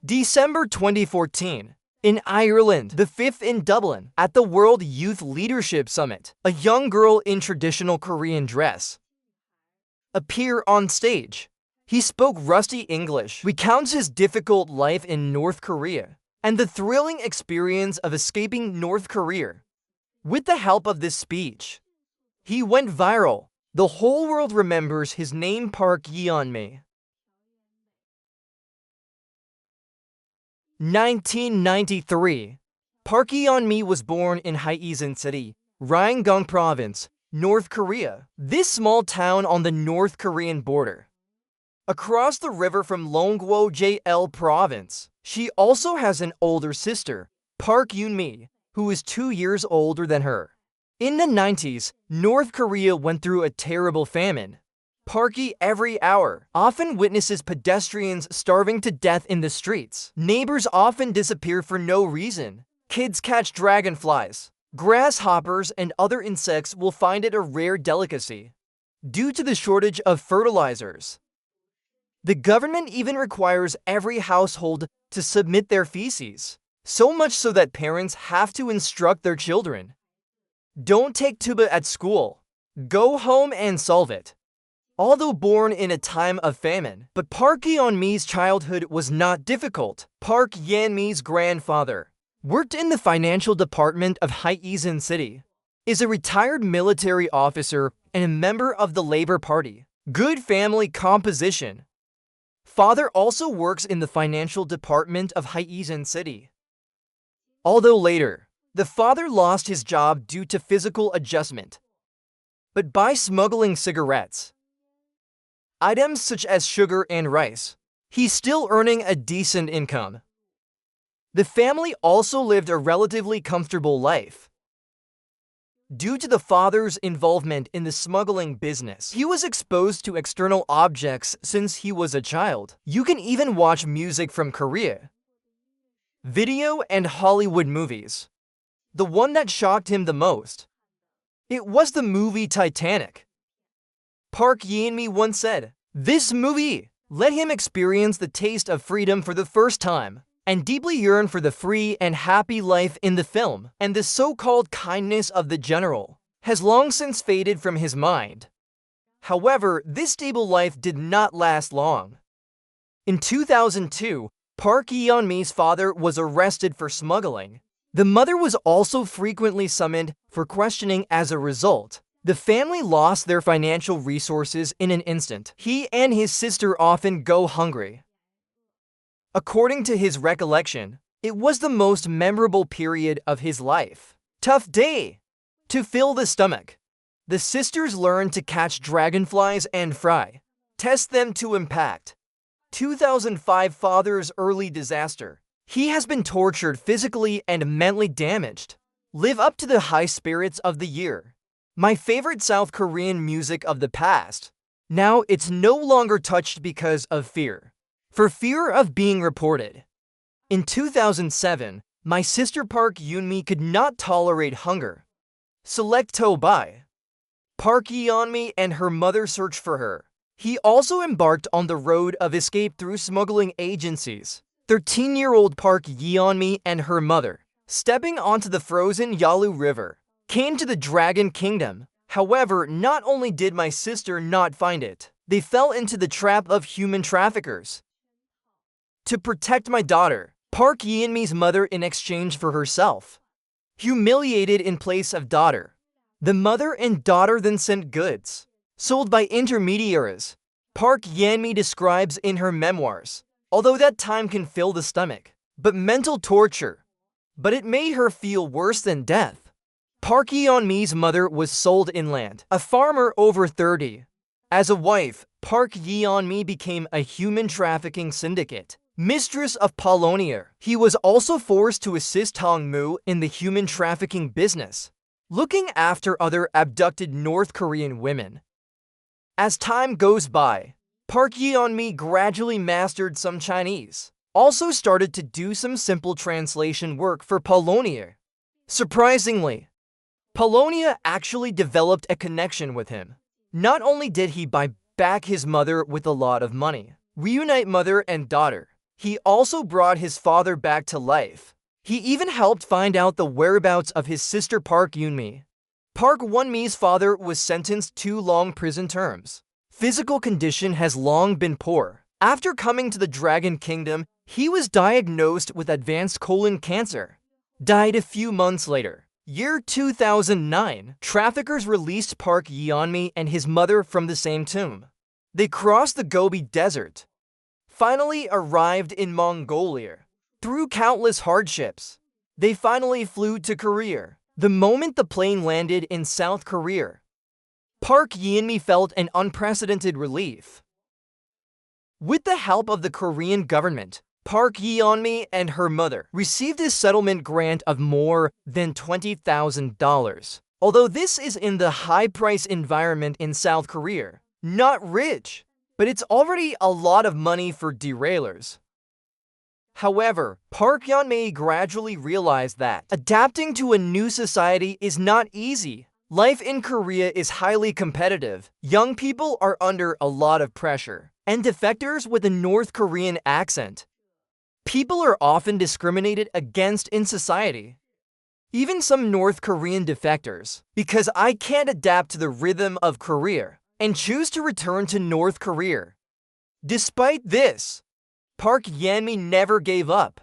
December 2014. In Ireland, the 5th in Dublin, at the World Youth Leadership Summit, a young girl in traditional Korean dress appeared on stage. He spoke rusty English, recounts his difficult life in North Korea, and the thrilling experience of escaping North Korea. With the help of this speech, he went viral. The whole world remembers his name, Park Yeon-mi. 1993. Park Yeon-mi was born in Haesan City, Ryanggang Province, North Korea. This small town on the North Korean border, across the river from Longwo-JL Province. She also has an older sister, Park Yeon-mi, who is 2 years older than her. In the 90s, North Korea went through a terrible famine. Parky every hour often witnesses pedestrians starving to death in the streets. Neighbors often disappear for no reason. Kids catch dragonflies, grasshoppers, and other insects will find it a rare delicacy due to the shortage of fertilizers. The government even requires every household to submit their feces, so much so that parents have to instruct their children. Don't take tuba at school. Go home and solve it. Although born in a time of famine, but Park Yeon-mi's childhood was not difficult. Park Yeon-mi's grandfather worked in the financial department of Haesan City, is a retired military officer and a member of the Labour Party. Good family composition. Father also works in the financial department of Haesan City. Although later, the father lost his job due to physical adjustment, but by smuggling cigarettes, items such as sugar and rice, he's still earning a decent income. The family also lived a relatively comfortable life. Due to the father's involvement in the smuggling business, he was exposed to external objects since he was a child. You can even watch music from Korea, video, and Hollywood movies. The one that shocked him the most, it was the movie Titanic. Park Yeon-mi once said, "This movie let him experience the taste of freedom for the first time, and deeply yearn for the free and happy life in the film, and the so-called kindness of the general has long since faded from his mind." However, this stable life did not last long. In 2002, Park Yeon-mi's father was arrested for smuggling. The mother was also frequently summoned for questioning. As a result, the family lost their financial resources in an instant. He and his sister often go hungry. According to his recollection, it was the most memorable period of his life. Tough day to fill the stomach. The sisters learned to catch dragonflies and fry, test them to impact. 2005 father's early disaster. He has been tortured physically and mentally damaged. Live up to the high spirits of the year. My favorite South Korean music of the past. Now it's no longer touched because of fear. For fear of being reported. In 2007, my sister Park Yeon-mi could not tolerate hunger. Selecto by Park Yeon-mi and her mother searched for her. He also embarked on the road of escape through smuggling agencies. 13-year-old Park Yeon-mi and her mother, stepping onto the frozen Yalu River, came to the Dragon Kingdom. However, not only did my sister not find it, they fell into the trap of human traffickers. To protect my daughter, Park Yeon-mi's mother in exchange for herself, humiliated in place of daughter. The mother and daughter then sent goods, sold by intermediaries. Park Yeon-mi describes in her memoirs, although that time can fill the stomach, but mental torture. But it made her feel worse than death. Park Yeon-mi's mother was sold inland, a farmer over 30. As a wife, Park Yeon-mi became a human trafficking syndicate, mistress of Polonia. He was also forced to assist Hong-moo in the human trafficking business, looking after other abducted North Korean women. As time goes by, Park Yeon-mi gradually mastered some Chinese, also started to do some simple translation work for Polonia. Surprisingly, Polonia actually developed a connection with him. Not only did he buy back his mother with a lot of money, reunite mother and daughter, He also brought his father back to life. He even helped find out the whereabouts of his sister Park Yeon-mi. Park Yeon-mi's father was sentenced to long prison terms. Physical condition has long been poor. After coming to the Dragon Kingdom, he was diagnosed with advanced colon cancer. Died a few months later. Year 2009, traffickers released Park Yeon-mi and his mother from the same tomb. They crossed the Gobi Desert, finally arrived in Mongolia. Through countless hardships, they finally flew to Korea. The moment the plane landed in South Korea, Park Yeon-mi felt an unprecedented relief. With the help of the Korean government, Park Yeon-mi and her mother received a settlement grant of more than $20,000. Although this is in the high-price environment in South Korea, not rich, but it's already a lot of money for derailers. However, Park Yeon-mi gradually realized that adapting to a new society is not easy. Life in Korea is highly competitive. Young people are under a lot of pressure, and defectors with a North Korean accent. People are often discriminated against in society. Even some North Korean defectors, because I can't adapt to the rhythm of Korea and choose to return to North Korea. Despite this, Park Yeon-mi never gave up.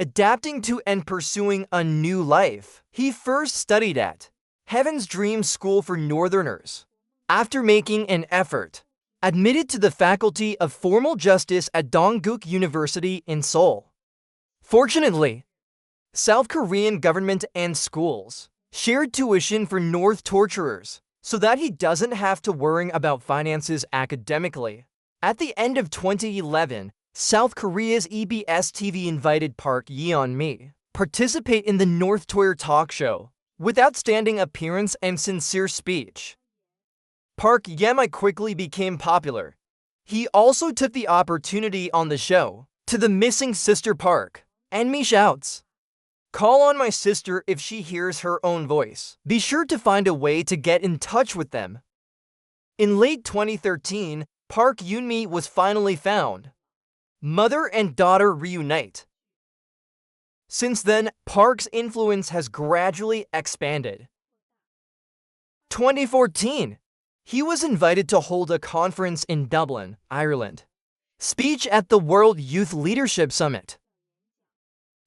Adapting to and pursuing a new life, he first studied at Heaven's Dream School for Northerners. After making an effort, admitted to the Faculty of Formal Justice at Dongguk University in Seoul. Fortunately, South Korean government and schools shared tuition for North torturers so that he doesn't have to worry about finances academically. At the end of 2011, South Korea's EBS TV invited Park Yeon-mi participate in the North Tour talk show with outstanding appearance and sincere speech. Park Yeon-mi quickly became popular. He also took the opportunity on the show to the missing sister Park Yeon-mi shouts, "Call on my sister if she hears her own voice. Be sure to find a way to get in touch with them." In late 2013, Park Yeon-mi was finally found. Mother and daughter reunite. Since then, Park's influence has gradually expanded. 2014, he was invited to hold a conference in Dublin, Ireland. Speech at the World Youth Leadership Summit.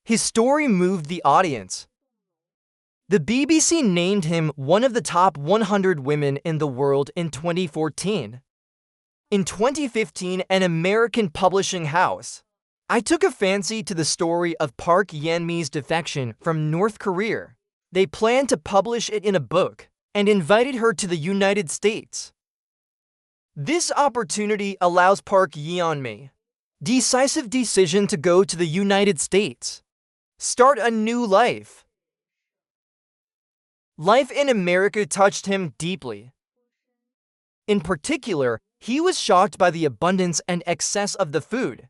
His story moved the audience. The BBC named him one of the top 100 women in the world in 2014. In 2015, an American publishing house, I took a fancy to the story of Park Yeon-mi's defection from North Korea. They planned to publish it in a book and invited her to the United States. This opportunity allows Park Yeon-mi decisive decision to go to the United States, start a new life. Life in America touched him deeply. In particular, he was shocked by the abundance and excess of the food.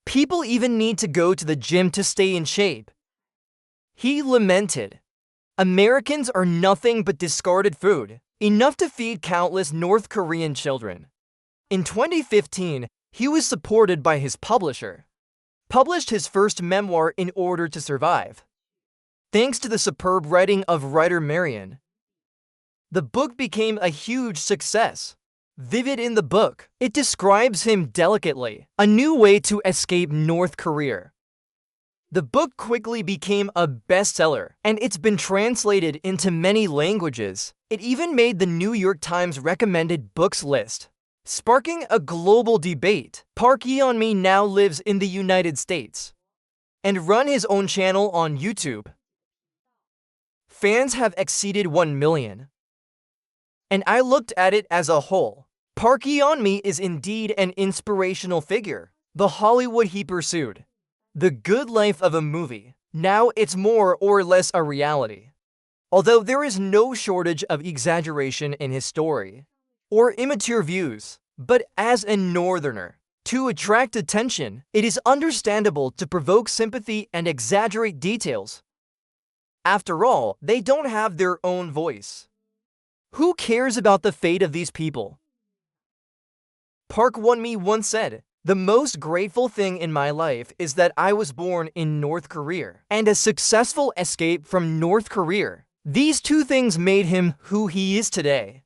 People even need to go to the gym to stay in shape. He lamented, "Americans are nothing but discarded food, enough to feed countless North Korean children." In 2015, he was supported by his publisher, published his first memoir In Order to Survive. Thanks to the superb writing of writer Marion, the book became a huge success. Vivid in the book, it describes him delicately, a new way to escape North Korea. The book quickly became a bestseller, and it's been translated into many languages. It even made the New York Times recommended books list, sparking a global debate. Park Yeon-mi now lives in the United States and run his own channel on YouTube. Fans have exceeded 1 million. And I looked at it as a whole. Park Yeon-mi is indeed an inspirational figure. The Hollywood he pursued, the good life of a movie, now it's more or less a reality. Although there is no shortage of exaggeration in his story, or immature views, but as a northerner, to attract attention, it is understandable to provoke sympathy and exaggerate details. After all, they don't have their own voice. Who cares about the fate of these people? Park Yeon-mi once said, The most grateful thing in my life is that I was born in North Korea and a successful escape from North Korea. These two things made him who he is today.